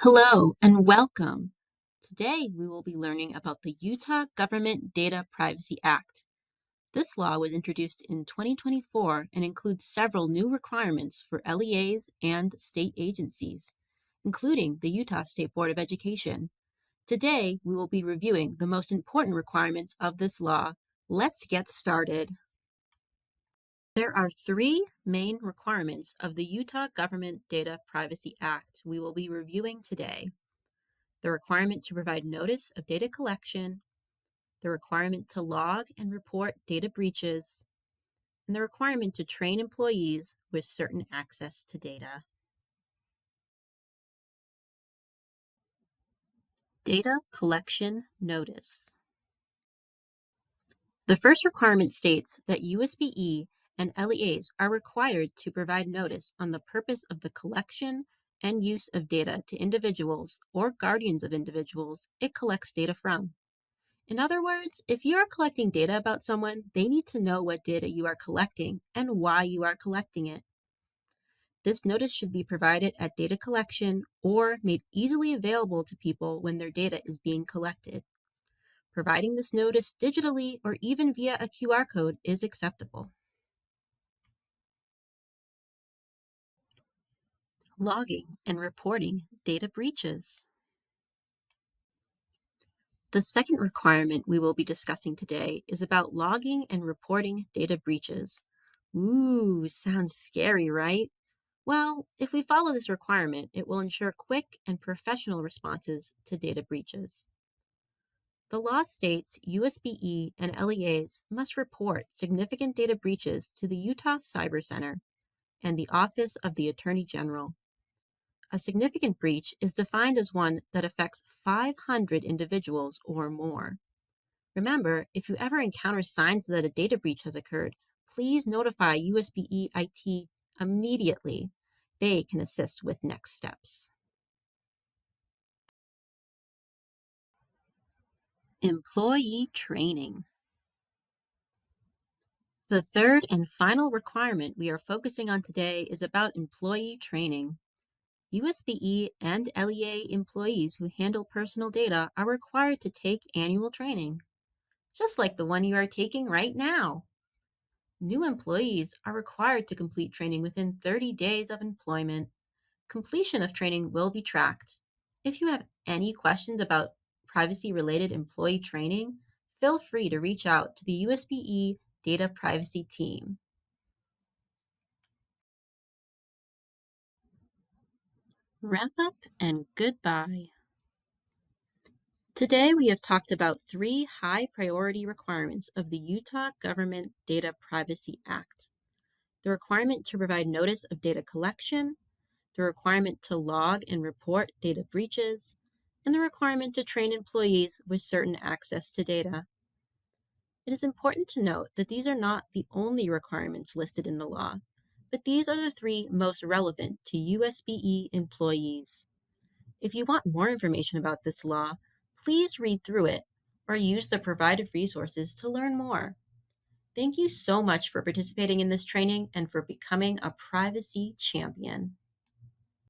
Hello and welcome. Today we will be learning about the Utah Government Data Privacy Act. This law was introduced in 2024 and includes several new requirements for LEAs and state agencies, including the Utah State Board of Education. Today we will be reviewing the most important requirements of this law. Let's get started. There are three main requirements of the Utah Government Data Privacy Act we will be reviewing today: the requirement to provide notice of data collection, the requirement to log and report data breaches, and the requirement to train employees with certain access to data. Data collection notice. The first requirement states that USB-E and LEAs are required to provide notice on the purpose of the collection and use of data to individuals or guardians of individuals it collects data from. In other words, if you are collecting data about someone, they need to know what data you are collecting and why you are collecting it. This notice should be provided at data collection or made easily available to people when their data is being collected. Providing this notice digitally or even via a QR code is acceptable. Logging and reporting data breaches. The second requirement we will be discussing today is about logging and reporting data breaches. Ooh, sounds scary, right? Well, if we follow this requirement, it will ensure quick and professional responses to data breaches. The law states USB-E and LEAs must report significant data breaches to the Utah Cyber Center and the Office of the Attorney General. A significant breach is defined as one that affects 500 individuals or more. Remember, if you ever encounter signs that a data breach has occurred, please notify USB-E IT immediately. They can assist with next steps. Employee training. The third and final requirement we are focusing on today is about employee training. USB-E and LEA employees who handle personal data are required to take annual training, just like the one you are taking right now. New employees are required to complete training within 30 days of employment. Completion of training will be tracked. If you have any questions about privacy-related employee training, feel free to reach out to the USB-E Data Privacy Team. Wrap up and goodbye. Today we have talked about three high priority requirements of the Utah Government Data Privacy Act: the requirement to provide notice of data collection, the requirement to log and report data breaches, and the requirement to train employees with certain access to data. It is important to note that these are not the only requirements listed in the law, but these are the three most relevant to USB-E employees. If you want more information about this law, please read through it or use the provided resources to learn more. Thank you so much for participating in this training and for becoming a privacy champion.